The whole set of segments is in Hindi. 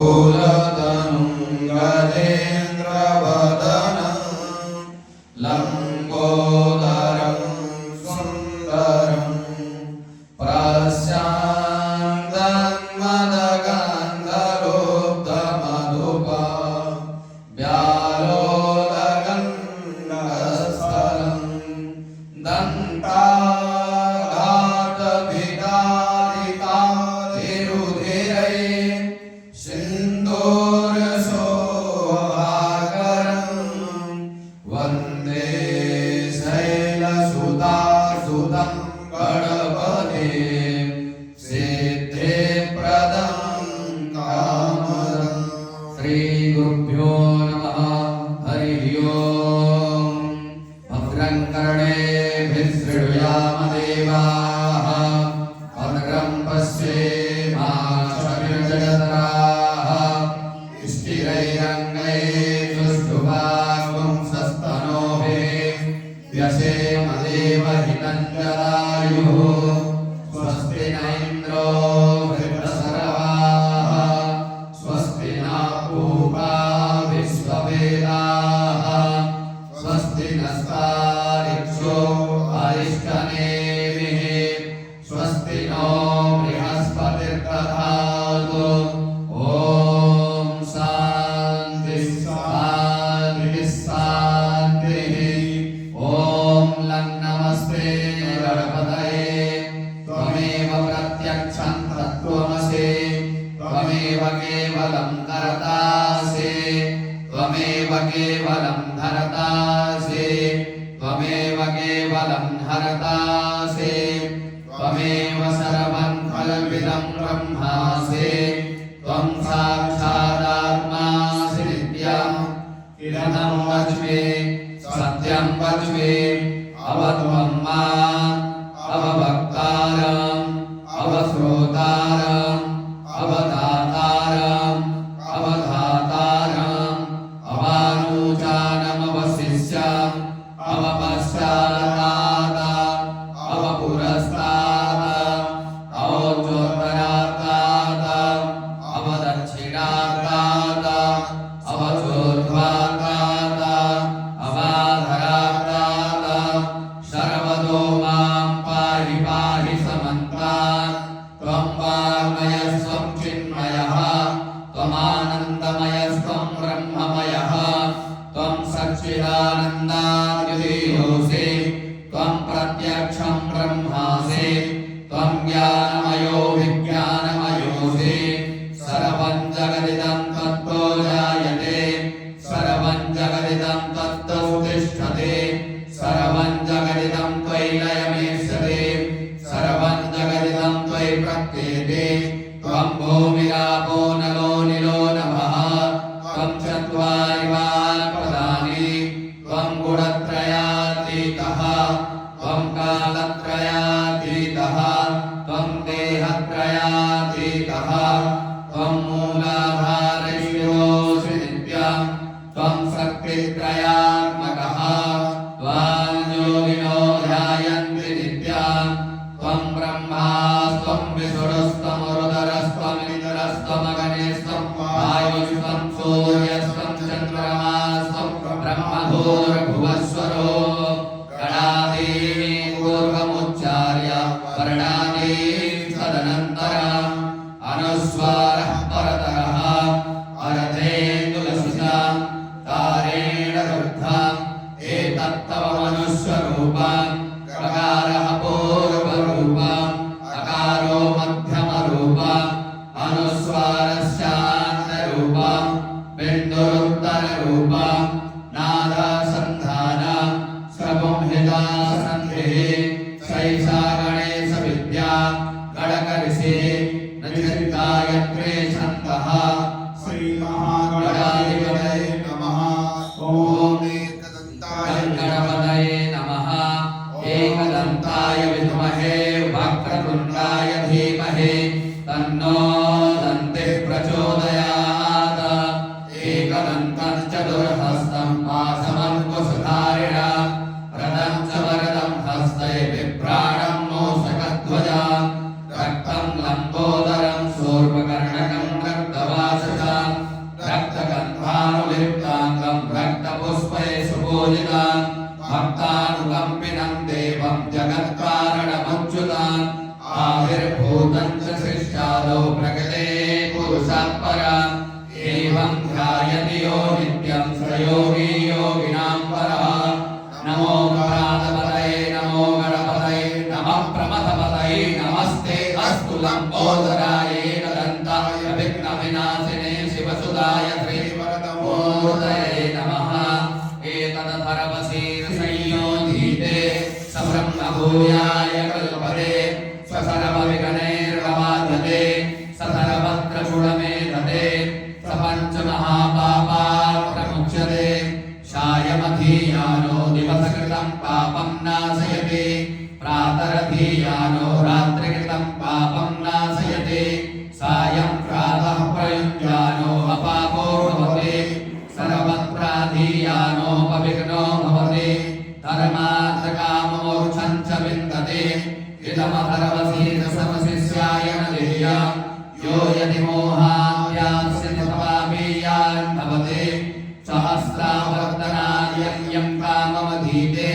मूलतनुं गजेन्द्रवदनं लम्बोदरं सुन्दरं प्रशान्तं मदगन्धलोब्धमधुपं व्यालोलगण्डस्थलं दन्ताघातभिदारितातिरुधिरै सिन्दूरशोभाकरं वन्दे शैलसुतासुतं गणपतिं सिद्धिप्रदं कामदं। श्रीगुरुभ्यो नमः। हरिः ओम्। भद्रं कर्णेभिः शृणुयाम देवाः भद्रं पश्येमाक्षभिर्जयतराः स्थिरैरङ्गैर्जुष्टुभागुंसस्तनोभिः व्यसेम देवहितं जलायुः। स्वस्ति न इन्द्रो वृद्धसर्वाः स्वस्ति न पूपा विश्ववेदाः स्वस्ति नस्तारिक्षो अरिष्टनेमिः स्वस्ति नो बृहस्पतिर्दधातु। ॐ शान्ति शान्ति शान्तिः। ॐ लं नमस्ते गणपतये त्वमेव प्रत्यक्षं तत्त्वमसि त्वमेव केवलं कर्तासि त्वमेव केवलं धर्तासि त्वमेव केवलं हर्तासि त्वमेव सर्वं कल्पितं ब्रह्मासि त्वं साक्षादात्मासि नित्यम् इदं वच्मि सत्यं वच्मि अवत्वं माम् अवभक्तारम् अवश्रोतारम् अवधातारम् अवधातारम् अवानुचानमवशिष्यम् अवपश्चात्तात् अवपुरस्तात् अवोत्तरात्तात् अवदक्षिणात्तात् अवचोर्ध्वात्तात् अवाधरात्तात् सर्वतो मां पाहि पाहि समन्तात्। त्वं वाङ्मयस्त्वं चिन्मयः त्वमानन्दमयस्त्वं ब्रह्ममयः त्वं सच्चिदानन्दाद्वितीयोऽसि त्वं प्रत्यक्षं ब्रह्मासि त्वं ज्ञानमयो विज्ञानमयोऽसि। सर्वं जगदिदं तत्तो जायते सर्वं जगदिदं तत्तो तिष्ठति सर्वं जगदिदं त्वयि लयमेष्यते सर्वं जगदिदं त्वयि प्रत्येते। त्वं भूमिरापो नलो निलो नभः त्वं चत्वारि वाक्पदानि त्वं गुणत्रयातीतः त्वं कालत्रयातीतः त्वं देहत्रयातीतः त्वं मूलाधारशिरोऽसि नित्यं त्वं शक्तित्रयात्मकः त्वां योगिनो ध्यायन्ति नित्यं त्वं ब्रह्मा त्वं विष्णुस्त्वमरुद्रस्त्वमिन्द्रस्त्वमग्निस्त्वं वायुस्त्वं सूर्यस्त्वं चन्द्रमास्त्वं ब्रह्मभूर्भुवस्वरो। गणादीनि पूर्वमुच्चार्य वर्णादीनि तदनन्तरम् अनुस्वारः परतरः अरथेन्दुलसितं तारेण रुद्धम् एतत्तव मनुष्यरूपं ककारः पूर्वरूपम् अकारो मध्यमरूपम् अनुस्वारस्यान्तरूपम् बिन्दुरुत्तररूपम् नादसन्ध परा एवं ध्यायति यो नित्यं स योगी योगिनां परः नमो प्रातपतये नमो गणपतये नमः प्रमथपतये नमस्ते अस्तु लम्बोदराय दन्ताय विघ्नविनाशिने शिवसुताय श्रीवरदमूर्तये नमः एतदथर्वशीर्षयोधीते सब्रह्मभूयाय कल्पते स्वसर्वविघ्नैर्नवाधते ससर्वत्रगुणमेधते सपञ्चमहापापात्रमुच्यते सायमधीयानो दिवसकृतं पापं नाशयति प्रातरधीयानो रात्रिकृतं पापं नाशयति सायं प्रातः प्रयुञ्जानो अपापो भवति सर्वत्राधीयानो पविघ्नो भवति धर्मार्थकाममोक्षं च विन्दति इदमथर्वशीर्षमशिष्याय न देयम् यो यदि मोहाद्यास्यति तवापीयान् भवति सहस्रावर्तनायं काममधीते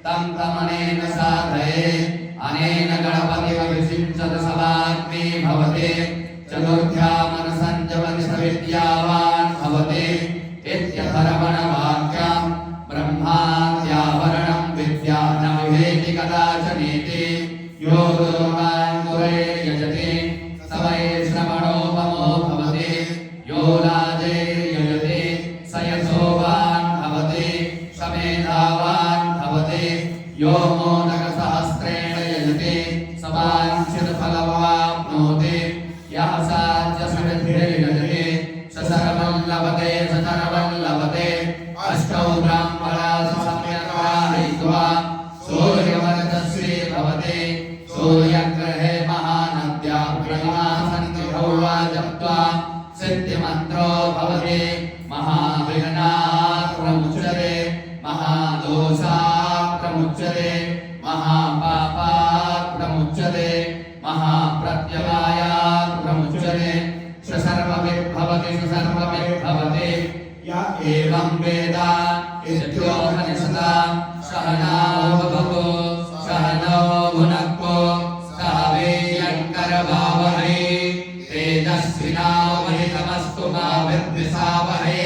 तं तमनेन साधये अनेन गणपतिमभिषिञ्चत समाग्नि भवति चतुर्थ्यामनसञ्जपति सविद्यावान् भवति इत्यथर्वणवाक्यं ब्रह्माद्यावरणं विद्या न विवेति कदाचनेति यो गुरुर्वान् गुरैर्यजति स वै श्रवणोपमो भवति यो राजैर्यजति स यशोवान् भवति स मेधावान् भवति यो मोदकसहस्रेण यजति स वाञ्छितफलमवाप्नोति यः साध्यसमिद्धिर्यजति स सर्वं लभते स सर्वं लभते अष्टौ ब्राह्मणासु सम्यक् ग्राहयित्वा सूर्यवर्चस्वी भवति सूर्यग्रहे महानद्या ब्रह्मासन्ति भौवा जप्त्वा सिद्धिमन्त्रो भवति महाविघ्नात् प्रमुच्यते महादोषात् प्रमुच्यते महापापात् प्रमुच्यते महाप्रत्यवायात् प्रमुच्यते स सर्वविद्भवति स सर्वविद्भवति य एवं वेद इत्योपनिषदा सहनावतु भवतु सहनौ भुनक्तु सह वीर्यङ्करवावहै तेजस्विनावहितमस्तु मा विद्विषावहै